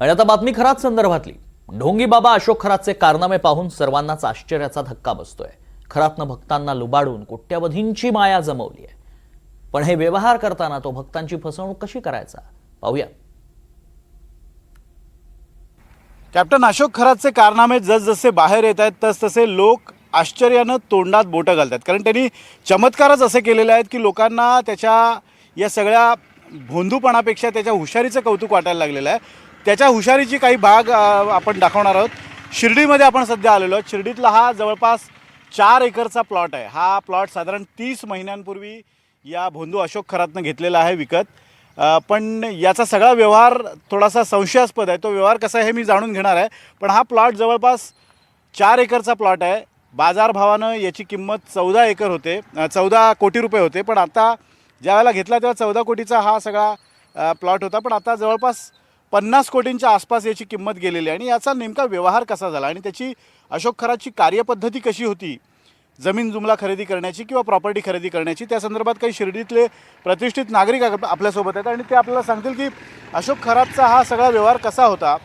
आणि आता बातमी खरात संदर्भातली। ढोंगी बाबा अशोक खरातचे कारनामे पाहून सर्वांनाच आश्चर्याचा धक्का बसतोय। खरातनं भक्तांना लुबाडून कोट्यवधींची माया जमवली आहे, पण हे व्यवहार करताना तो भक्तांची फसवणूक कशी करायचा पाहूया। कॅप्टन अशोक खरातचे कारनामे जसजसे बाहेर येत आहेत तसतसे लोक आश्चर्यानं तोंडात बोटं घालतात, कारण त्यांनी चमत्कारच असे केलेले आहेत की लोकांना त्याच्या या सगळ्या भोंदूपणापेक्षा त्याच्या हुशारीचं कौतुक वाटायला लागलेलं आहे। त्याच्या हुशारीची काही भाग आपण दाखवणार आहोत। शिर्डीमध्ये आपण सध्या आलेलो आहोत। शिर्डीतला हा जवळपास 4 एकरचा प्लॉट आहे। हा प्लॉट साधारण 30 महिन्यांपूर्वी या भोंदू अशोक खरातनं घेतलेला आहे विकत। पण याचा सगळा व्यवहार थोडासा संशयास्पद आहे। तो व्यवहार कसा आहे हे मी जाणून घेणार आहे। पण हा प्लॉट जवळपास 4 एकरचा प्लॉट आहे। बाजारभावानं याची किंमत 14 एकर होते, 14 कोटी रुपये होते। पण आता ज्यावेळेला घेतला तेव्हा 14 कोटीचा हा सगळा प्लॉट होता, पण आता जवळपास 50 कोटींच्या आसपास याची किंमत गेलेली आहे। आणि याचा नेमका व्यवहार कसा झाला आणि त्याची अशोक खरातची कार्यपद्धती कशी होती जमीन जुमला खरेदी करण्याची किंवा प्रॉपर्टी खरेदी करण्याची, त्या संदर्भात काही शिर्डीतले प्रतिष्ठित नागरिक आपल्यासोबत आहेत आणि ते आपल्याला सांगतील की अशोक खरातचा हा सगळा व्यवहार कसा होता,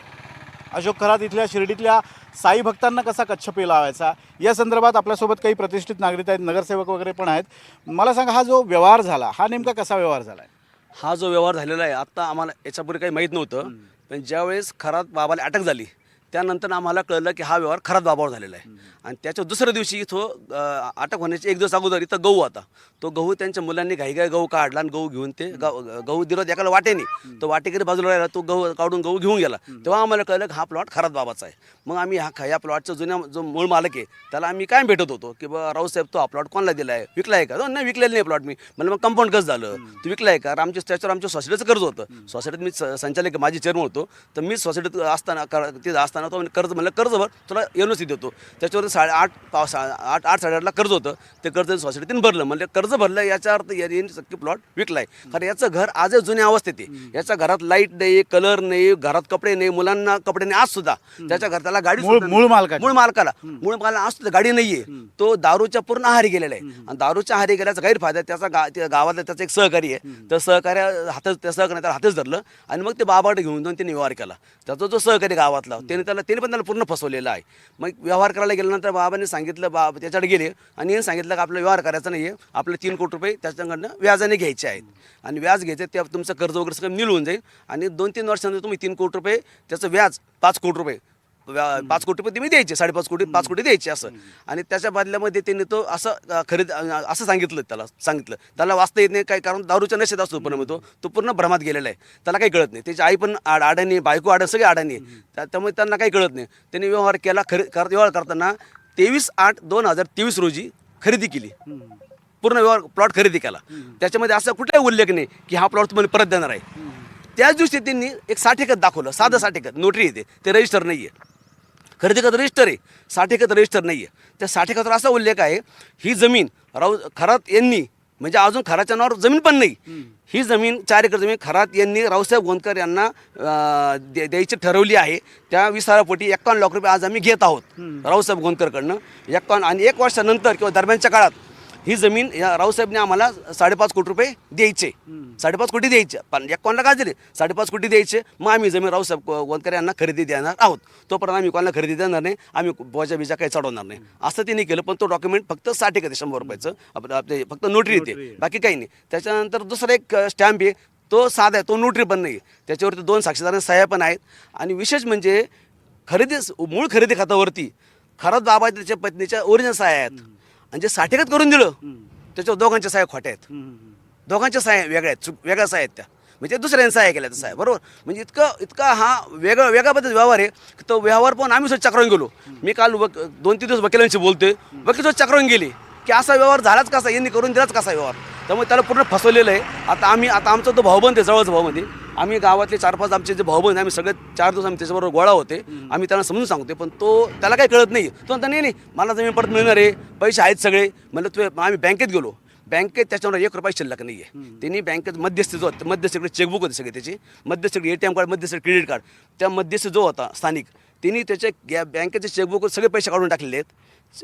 अशोक खरात इथल्या शिर्डीतल्या साई भक्तांना कसा कच्छपे लावायचा, या संदर्भात आपल्यासोबत काही प्रतिष्ठित नागरिक आहेत, नगरसेवक वगैरे पण आहेत। मला सांगा, हा जो व्यवहार झाला हा नेमका कसा व्यवहार झाला आहे? हा जो व्यवहार झालेला आहे आत्ता आम्हाला याच्यापूर्वी काही माहीत नव्हतं, पण ज्यावेळेस खरात बाबाला अटक झाली त्यानंतर आम्हाला कळलं की हा व्यवहार खरात बाबावर झालेला आहे। आणि त्याच्या दुसऱ्या दिवशी इथं अटक होण्याचे एक दिवस अगोदर इथं गहू होता। तो गहू त्यांच्या मुलांनी घाई गहू काढला आणि गहू घेऊन ते गहू दिला एकाला वाटेने, तो वाटेकरी बाजूला राहिला, तो गहू काढून गहू घेऊन गेला। तेव्हा आम्हाला कळलं की हा प्लॉट खरात बाबाचा आहे। मग आम्ही या प्लॉटचा जुन्या जो मूळ मालक आहे त्याला आम्ही काय भेटत होतो की रावसाहेब तो हा प्लॉट कोणाला दिला आहे, विकला आहे का? नाही, विकलेला नाही प्लॉट मी म्हणलं मग कंपाऊंड कसं झालं, तू विकला आहे का? त्याच्यावर आमच्या सोसायटीचं कर्ज होतं। सोसायटीत मी संचालक माझी चेअरमन होतो, तर मी सोसायटीत असताना तिथं असताना तो कर्ज म्हणलं कर्ज भर, तुला एनओसी देतो। त्याच्यावर 8.5-8.5 कर्ज होतं, ते कर्ज सोसायटीतून भरलं। म्हणजे कर्ज भरलं याचा अर्थ यांनी प्लॉट विकलाय। कारण याचं घर आजच जुन्या अवस्थेत आहे। याच्या घरात लाईट नाही, कलर नाही, घरात कपडे नाही, मुलांना कपडे नाही। आज सुद्धा त्याच्या घराला गाडी मूळ मालकाला आज सुद्धा गाडी नाहीये। तो दारूच्या पूर्ण आहारी गेलेला आहे आणि दारूच्या आहारी गेल्याचा गैरफायदा त्याचा गावातला त्याचा एक सहकारी आहे, तर सहकार्या त्या सहकार्याने हातच धरलं आणि मग ते बाबाकडे घेऊन जाऊन त्यांनी व्यवहार केला। त्याचा जो सहकारी गावातला त्याने पण त्याला पूर्ण फसवलेला आहे। मग व्यवहार करायला गेल्यानंतर बाबांनी सांगितलं, त्याच्याकडे गेले आणि सांगितलं की आपलं व्यवहार करायचा नाही आहे, आपले 3 कोटी रुपये त्याच्याकडनं व्याजाने घ्यायचे आहेत आणि व्याज घ्यायचे ते तुमचं कर्ज वगैरे सगळं निलवून जाईल आणि 2-3 वर्षानंतर तुम्ही 3 कोटी रुपये त्याचं व्याज 5 कोटी रुपये 5 कोटी रुपये तुम्ही द्यायचे, 5.5 कोटी 5 कोटी द्यायचे असं। आणि त्याच्या बदल्यामध्ये त्यांनी तो असं त्याला वाचता येत नाही, काही कारण दारूच्या नशेत असतो पण तो पूर्ण भ्रमात गेलेला आहे। त्याला काही कळत नाही, त्याची आई पण अडाणी, बायको अडाणी, सगळे अडाणी आहे, त्यामुळे त्यांना काही कळत नाही। त्यांनी व्यवहार केला। व्यवहार करताना 23/8/2023 रोजी खरेदी केली, पूर्ण व्यवहार प्लॉट खरेदी केला। त्याच्यामध्ये असा कुठलाही उल्लेख नाही की हा प्लॉट तुम्हाला परत देणार आहे। त्याच दिवशी त्यांनी एक 60 एकर दाखवलं, साधं 60 एकर, नोटरी येते, ते रजिस्टर नाही आहे। खरेदी करता रजिस्टर आहे, 60 एकर रजिस्टर नाही आहे। त्या 60 एकर असा उल्लेख आहे, ही जमीन खरात यांनी, म्हणजे अजून खराच्या नावावर जमीन पण नाही, ही जमीन 4 एकर जमीन खरात यांनी रावसाहेब गोंदकर यांना द्यायची ठरवली आहे। त्या विस्तारापोटी 51 लाख रुपये आज आम्ही घेत आहोत रावसाहेब गोंदकरकडनं। 51 आणि 1 वर्षानंतर किंवा दरम्यानच्या काळात ही जमीन या रावसाहेबने आम्हाला 5.5 कोटी रुपये द्यायचे, 5.5 कोटी द्यायचे, पण 51 काय दिले, 5.5 कोटी द्यायचे। मग आम्ही जमीन रावसाहेब गोंदकर यांना खरेदी देणार आहोत, तोपर्यंत आम्ही कोणाला खरेदी देणार नाही, आम्ही बोजा बिजा काही चढवणार नाही असं त्यांनी केलं। पण तो डॉक्युमेंट फक्त 60 एकर 100 रुपयाचं आपले फक्त नोटरी येते, बाकी काही नाही। त्याच्यानंतर दुसरा एक स्टॅम्प आहे, तो साधा आहे, तो नोटरी पण नाही, त्याच्यावरती 2 साक्षीदारांच्या सह्या पण आहेत। आणि विशेष म्हणजे मूळ खरेदी खात्यावरती खरात बाबा त्याच्या पत्नीच्या ओरिजिनल सह्या आहेत आणि जे 60 एकर करून दिलं त्याच्यावर दोघांच्या सह्या खोट्या आहेत, दोघांच्या सह्या वेगळ्या सह्या आहेत त्या, म्हणजे दुसऱ्यांनी सह्या केल्या त्या सह्या, बरोबर। म्हणजे इतका हा वेगळ्या पद्धतीचा व्यवहार आहे। तो व्यवहार पण आम्ही सुद्धा चक्रावून गेलो। मी काल 2-3 दिवस वकिलांशी बोलतोय, वकील सुद्धा चक्रावून गेले की असा व्यवहार झालाच कसा, यांनी करून दिलाच कसा व्यवहार। त्यामुळे त्याला पूर्ण फसवलेलं आहे। आता आमचा तो भाऊबंद आहे, जवळचा भाऊमध्ये, आम्ही गावातले 4-5 आमचे जे भाऊबंद आम्ही सगळे 4 दिवस आम्ही त्याच्याबरोबर गोळा होते, आम्ही त्यांना समजून सांगते, पण त्याला काही कळत नाही। तो म्हणता नाही मला जमीन परत मिळणार आहे, पैसे आहेत सगळे। म्हणलं आम्ही बँकेत गेलो, बँकेत त्याच्यावर 1 रुपया शिल्लक नाही आहे। त्यांनी बँकेत मध्यस्थीकडे चेकबुक होते सगळे, त्याची मध्यस्थीकडे ATM कार्ड, मध्यस्थीकडे क्रेडिट कार्ड, त्या मध्यस्थी जो होता स्थानिक, त्यांनी त्याच्या बँकेचे चेकबुक सगळे पैसे काढून टाकलेले आहेत।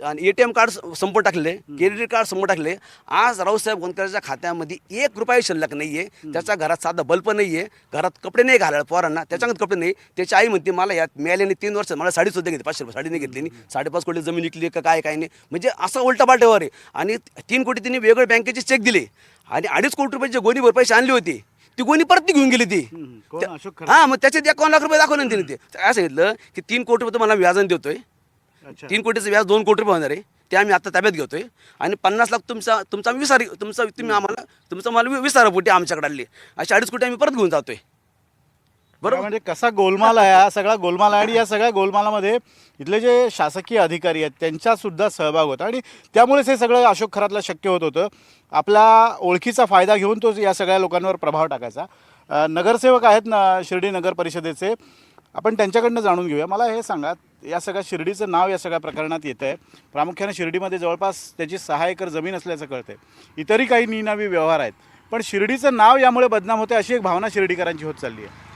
आणि ATM कार्ड संपून टाकले, क्रेडिट कार्ड संपून टाकले. आज रावसाहेब गोंदकरांच्या खात्यामध्ये 1 रुपया शिल्लक नाही आहे. त्याच्या घरात साधा बल्ब नाही आहे, घरात कपडे नाही घालायला पोरांना, त्याच्याकडे कपडे नाही. त्याची आई म्हणते मला यात मिळाल्याने 3 वर्ष मला साडीसुद्धा घेतली, 500 रुपये साडी नाही घेतली, 5.5 कोटी जमीन विकली का काय नाही. म्हणजे असा उलटा पालटावर आहे. आणि 3 कोटी त्यांनी वेगळे बँकेचे चेक दिले आणि 2.5 कोटी रुपयाचे गोणीभर पैसे आणले होते. ती गोणी परत घेऊन गेली ती. कोण? अशोक खरात. हां, मग त्याचे 51 लाख रुपये दाखवले ना त्यांनी. ते काय सांगितलं की 3 कोटी रुपये तुम्हाला व्याजाने देतोय, अच्छा. 3 कोटीचं व्याज 2 कोटी रुपये होणार आहे, ते आम्ही आता ताब्यात घेतोय. आणि 50 लाख तुमचा विसारी तुम्ही आम्हाला तुमचं मला विसारा पोटी आमच्याकडे आले, अशी 2.5 कोटी आम्ही परत घेऊन जातोय. बरोबर. म्हणजे कसा गोलमाल आहे हा सगळा गोलमाल आहे. आणि या सगळ्या गोलमालामध्ये इथले जे शासकीय अधिकारी आहेत त्यांचा सुद्धा सहभाग होता आणि त्यामुळेच हे सगळं अशोक खरातला शक्य होत होतं. आपला ओळखीचा फायदा घेऊन तो या सगळ्या लोकांवर प्रभाव टाकायचा. नगरसेवक आहेत ना शिर्डी नगर परिषदेचे, आपण त्यांच्याकडनं जाणून घेऊया. मला हे सांगा, या सगळ्या शिर्डीचं नाव या सगळ्या प्रकरणात येतं आहे. प्रामुख्याने शिर्डीमध्ये जवळपास त्याची 6 एकर जमीन असल्याचं कळतं आहे. इतरही काही निनावी व्यवहार आहेत, पण शिर्डीचं नाव यामुळे बदनाम होते अशी एक भावना शिर्डीकरांची होत चालली आहे.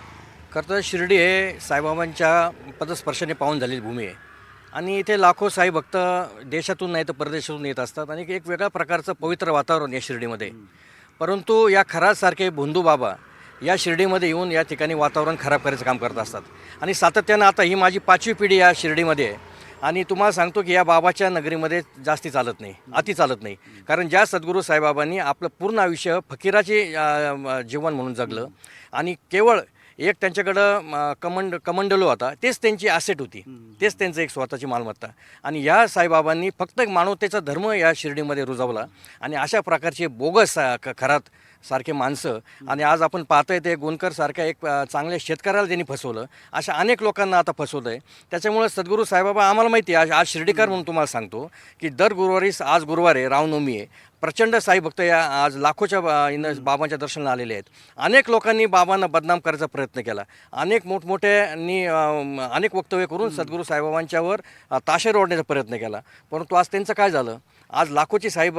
खरं तर शिर्डी हे साईबाबांच्या पदस्पर्शाने पावन झालेली भूमी आहे आणि इथे लाखो साई भक्त देशातून नाही तर परदेशातून येत असतात आणि एक वेगळ्या प्रकारचं पवित्र वातावरण या शिर्डीमध्ये. परंतु या खरासारखे भोंदू बाबा या शिर्डीमध्ये येऊन या ठिकाणी वातावरण खराब करायचं काम करत असतात आणि सातत्यानं आता ही माझी 5वी पिढी या शिर्डीमध्ये आहे. आणि तुम्हाला सांगतो की या बाबाच्या नगरीमध्ये जास्ती चालत नाही, अति चालत नाही. कारण ज्या सद्गुरू साईबाबांनी आपलं पूर्ण आयुष्य फकीराचे जीवन म्हणून जगलं आणि केवळ एक त्यांच्याकडं कमंडलो होता, तेच त्यांची ॲसेट होती, तेच त्यांचं एक स्वतःची मालमत्ता. आणि या साईबाबांनी फक्त मानवतेचा धर्म या शिर्डीमध्ये रुजवला आणि अशा प्रकारचे बोगस खरात सारखे माणसं. आणि आज आपण पाहतोय ते गोंदकर सारख्या एक चांगल्या शेतकऱ्याला त्यांनी फसवलं, अशा अनेक लोकांना आता फसवलं आहे. त्याच्यामुळे सद्गुरू साईबाबा आम्हाला माहिती आहे, आज शिर्डीकर म्हणून तुम्हाला सांगतो की दर गुरुवारी, आज गुरुवार आहे, रामनवमी आहे, प्रचंड साई भक्त या आज लाखोच्या बाबांच्या दर्शनाला आलेले आहेत. अनेक लोकांनी बाबांना बदनाम करायचा प्रयत्न केला, अनेक मोठमोठ्यांनी अनेक वक्तव्य करून सद्गुरू साईबाबांच्यावर ताशेर ओढण्याचा प्रयत्न केला. परंतु आज त्यांचं काय झालं, आज लाखोची साई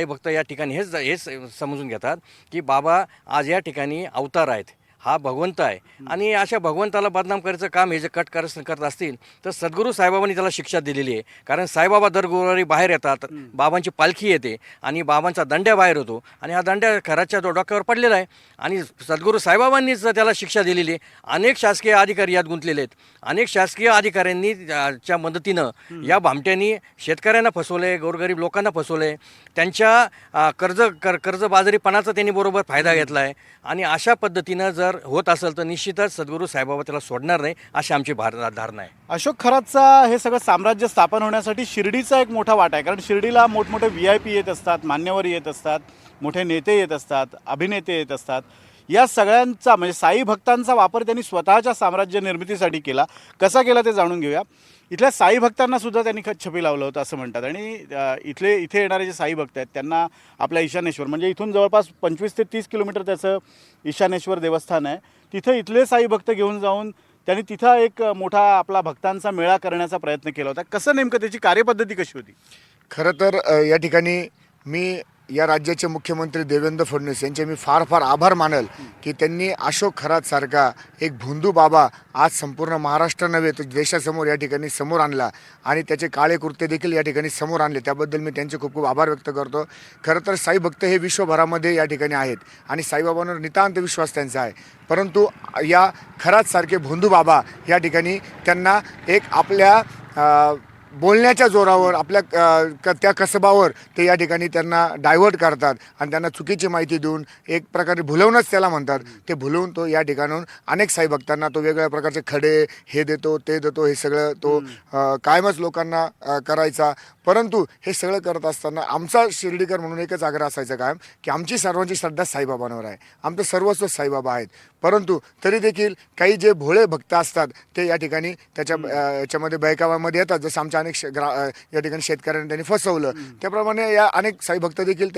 भक्त या ठिकाणी हेच समजून घेतात की बाबा आज या ठिकाणी अवतार आहेत, हा भगवंत आहे. आणि अशा भगवंताला बदनाम करायचं काम हे जे करत असतील तर सद्गुरू साईबाबांनी त्याला शिक्षा दिलेली आहे. कारण साईबाबा दर गुरुवारी बाहेर येतात, बाबांची पालखी येते आणि बाबांचा दंड्या बाहेर होतो आणि हा दंड्या खराच्या डोक्यावर पडलेला आहे आणि सद्गुरू साईबाबांनीच त्याला शिक्षा दिलेली आहे. अनेक शासकीय अधिकारी यात गुंतलेले आहेत. अनेक शासकीय अधिकाऱ्यांनी च्या मदतीनं या भामट्यांनी शेतकऱ्यांना फसवले, गोरगरीब लोकांना फसवले, त्यांच्या कर्जबाजारीपणाचा त्यांनी बरोबर फायदा घेतला आहे. आणि अशा पद्धतीनं जर होत असेल तर निश्चितच सद्गुरू साईबाबा त्याला सोडणार नाही अशी आमची धारणा आहे. अशोक खरातचा हे सगळं साम्राज्य स्थापन होण्यासाठी शिर्डीचा एक मोठा वाटा आहे. कारण शिर्डीला मोठमोठे VIP येत असतात, मान्यवर येत असतात, मोठे नेते येत असतात, अभिनेते येत असतात. या सगळ्यांचा म्हणजे साई भक्तांचा वापर त्यांनी स्वतःच्या साम्राज्य निर्मितीसाठी केला. कसा केला ते जाणून घेऊया. इथल्या साई भक्तांना सुद्धा त्यांनी खतछपी लावलं होतं असं म्हणतात. आणि इथे येणारे जे साई भक्त आहेत त्यांना आपल्या ईशानेश्वर म्हणजे इथून जवळपास 25 ते 30 किलोमीटर त्याचं ईशानेश्वर देवस्थान आहे, तिथं इथले साई भक्त घेऊन जाऊन त्यांनी तिथं एक मोठा आपला भक्तांचा मेळा करण्याचा प्रयत्न केला होता. कसं नेमकं त्याची कार्यपद्धती कशी होती? खरं तर या ठिकाणी मी या राज्याचे मुख्यमंत्री देवेंद्र फडणवीस यांचे मी फार आभार मानेल की त्यांनी अशोक खरातसारखा एक भोंदू बाबा आज संपूर्ण महाराष्ट्र नव्हे तर देशासमोर या ठिकाणी समोर आणला आणि त्याचे काळे कुर्ते देखील या ठिकाणी समोर आणले. त्याबद्दल मी त्यांचे खूप आभार व्यक्त करतो. खरं तर साई भक्त हे विश्वभरामध्ये या ठिकाणी आहेत आणि साईबाबांवर नितांत विश्वास त्यांचा आहे. परंतु या खरातसारखे भोंदू बाबा या ठिकाणी त्यांना एक आपल्या बोलण्याच्या जोरावर आपल्या त्या कसबावर ते या ठिकाणी त्यांना डायव्हर्ट करतात आणि त्यांना चुकीची माहिती देऊन एक प्रकारे भुलवणंच त्याला म्हणतात. ते भुलवून तो या ठिकाणाहून अनेक साई भक्तांना तो वेगवेगळ्या प्रकारचे खडे हे देतो ते देतो, हे सगळं तो कायमच लोकांना करायचा. परंतु हे सगळं करत असताना आमचा शिर्डीकर म्हणून एकच आग्रह असायचा कायम की आमची सर्वांची श्रद्धा साईबाबांवर आहे, आमचं सर्वस्व साईबाबा आहेत. परंतु तरी देखील काही जे भोळे भक्त असतात ते या ठिकाणी याच्यामध्ये बहकावामध्ये येतात. जसं आमच्या अनेक या ठिकाणी शेतकऱ्यांनी त्यांनी फसवलं, त्याप्रमाणे या अनेक साई भक्त देखील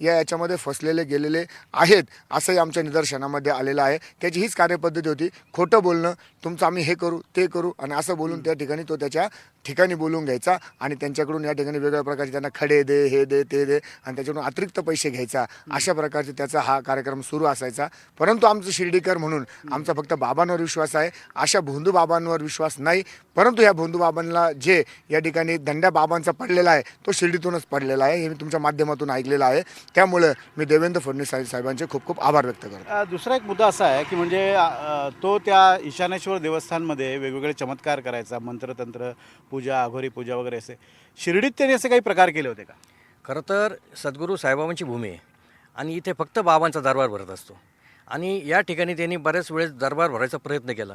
याच्यामध्ये फसलेले गेलेले आहेत असंही आमच्या निदर्शनामध्ये आलेलं आहे. त्याची हीच कार्यपद्धती होती, खोटं बोलणं, तुमचं आम्ही हे करू ते करू आणि असं बोलून त्या ठिकाणी तो त्याच्या ठिकाणी बोलून घ्यायचा आणि त्यांच्याकडून या ठिकाणी वेगवेगळ्या प्रकारचे त्यांना खडे दे, हे दे, ते दे आणि त्याच्याकडून अतिरिक्त पैसे घ्यायचा. अशा प्रकारचे त्याचा हा कार्यक्रम सुरू असायचा. परंतु आमचं शिर्डीकर म्हणून आमचा फक्त बाबांवर विश्वास आहे, अशा भोंदू बाबांवर विश्वास नाही. परंतु ह्या भोंदू बाबांना जे या ठिकाणी दंड्या बाबांचा पडलेला आहे तो शिर्डीतूनच पडलेला आहे हे मी तुमच्या माध्यमातून ऐकलेलं आहे. त्यामुळे मी देवेंद्र फडणवीस साहेबांचे खूप खूप आभार व्यक्त करतो. दुसरा एक मुद्दा असा आहे की म्हणजे तो त्या ईशानेश्वर देवस्थानमध्ये वेगवेगळे चमत्कार करायचा, मंत्रतंत्र पूजा, अघोरी पूजा वगैरे असे. शिर्डीत त्यांनी असे काही प्रकार केले होते का? खरं तर सद्गुरू साईबाबांची भूमी आहे आणि इथे फक्त बाबांचा दरबार भरत असतो आणि या ठिकाणी त्यांनी बऱ्याच वेळेस दरबार भरायचा प्रयत्न केला,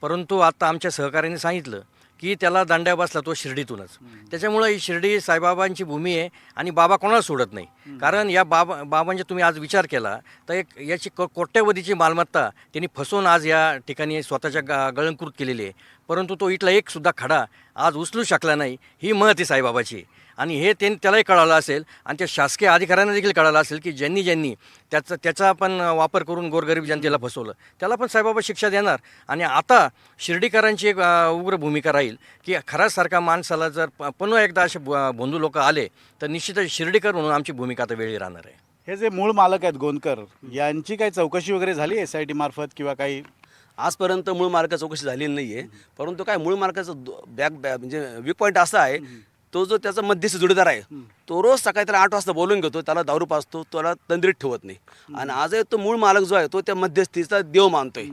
परंतु आता आमच्या सहकाऱ्यांनी सांगितलं की त्याला दांड्या बसला तो शिर्डीतूनच. त्याच्यामुळं ही शिर्डी साईबाबांची भूमी आहे आणि बाबा कोणाला सोडत नाही. कारण या बाबांचे तुम्ही आज विचार केला तर एक याची कोट्यवधीची मालमत्ता त्यांनी फसवून आज या ठिकाणी स्वतःच्या गळंकृत केलेली आहे, परंतु तो इथला एक सुद्धा खडा आज उचलू शकला नाही. ही महत आहे साईबाबाची आणि हे त्यालाही कळालं असेल आणि त्या शासकीय अधिकाऱ्यांना देखील कळालं असेल की ज्यांनी त्याचा पण वापर करून गोरगरीब जनतेला फसवलं त्याला पण साईबाबा शिक्षा देणार. आणि आता शिर्डीकरांची एक उग्र भूमिका राहील की खरासारखा माणसाला जर पुन्हा एकदा असे भोंदू लोक आले तर निश्चितच शिर्डीकर म्हणून आमची भूमिका आता वेगळी राहणार आहे. हे जे मूळ मालक आहेत गोंदकर यांची काही चौकशी वगैरे झाली SIT मार्फत किंवा काही? आजपर्यंत मूळ मालकाची चौकशी झालेली नाही आहे, परंतु काय मूळ मालकाचं म्हणजे वीक पॉईंट असा आहे, तो जो त्याचा मध्यस्थी जोडीदार आहे तो रोज सकाळी त्याला 8 वाजता बोलून घेतो, त्याला दारू पाजतो, त्याला तंद्रीत ठेवत नाही. आणि आजही तो मूळ मालक जो आहे तो त्या मध्यस्थीचा देव मानतोय,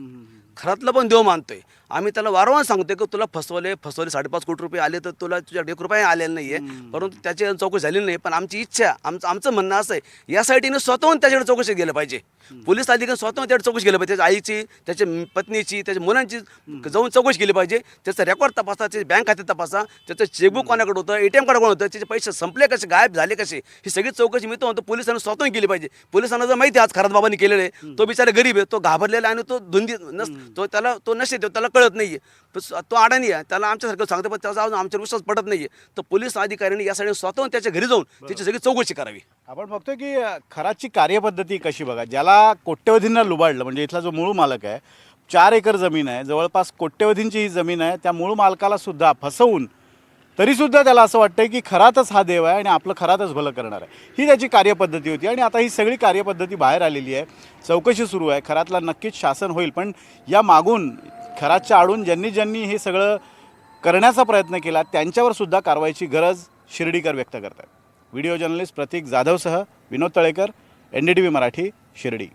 खरातला पण देव मानतोय. आम्ही त्याला वारंवार सांगतोय की तुला फसवले 5.5 कोटी रुपये आले तर तुला तुझ्या 1 रुपये आलेला नाही आहे, परंतु त्याची चौकशी झालेली नाही. पण आमची इच्छा आमचं म्हणणं असं आहे यासाठीने स्वतःहून त्याच्याकडे चौकशी गेलं पाहिजे. पोलीस अधिकारी स्वतःहून त्याकडे चौकशी केली पाहिजे, त्याच्या आईची, त्याच्या पत्नीची, त्याच्या मुलांची जाऊन चौकशी केली पाहिजे. त्याचा रेकॉर्ड तपासा, त्याचे बँक खाते तपासा, त्याचं चेकबुक कोणाकडे होतं, ATM कार्ड कोण होतं, त्याचे पैसे संपले कसे, गायब झाले कसे, ही सगळी चौकशी मी तो म्हणतो पोलिसांनी स्वतःहून केली पाहिजे. पोलिसांना जर माहिती आज खरात बाबांनी केलेलं आहे, तो बिचारा गरीब आहे, तो घाबरलेला आहे आणि तो धुंदी तो नशे त्याला कळत नाही आहे, तो अडाणी आहे, त्याला आमच्यासारखं सांगतो पण त्याचा अजून आमच्यावर विश्वास पडत नाही आहे. तर पोलीस अधिकाऱ्यांनी यासाठी स्वतःहून त्याच्या घरी जाऊन त्याची सगळी चौकशी करावी. आपण बघतोय की खराची कार्यपद्धती कशी बघा, ज्याला कोट्यवधींना लुबाडलं म्हणजे इथला जो मूळ मालक आहे 4 एकर जमीन आहे, जवळपास कोट्यवधींची ही जमीन आहे, त्या मूळ मालकाला सुद्धा फसवून तरीसुद्धा त्याला असं वाटतंय की खरातच हा देव आहे आणि आपलं खरातच भलं करणार आहे, ही त्याची कार्यपद्धती होती. आणि आता ही सगळी कार्यपद्धती बाहेर आलेली आहे, चौकशी सुरू आहे, खरातला नक्कीच शासन होईल. पण या मागून खरातच्या आडून ज्यांनी हे सगळं करण्याचा प्रयत्न केला त्यांच्यावर सुद्धा कारवाईची गरज शिर्डीकर व्यक्त करतात. व्हिडिओ जर्नलिस्ट प्रतीक जाधवसह विनोद तळेकर, NDTV मराठी, शिर्डी.